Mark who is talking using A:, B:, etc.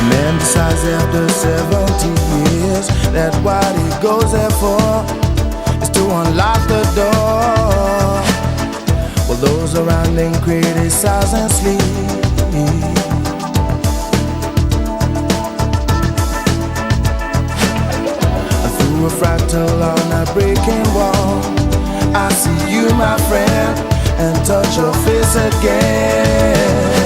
A: A man decides after 70 years that what he goes there for is to unlock the door. Well, those around him criticize and sleep. Through a fractal on a breaking wall, I see you, my friend, and touch your face again.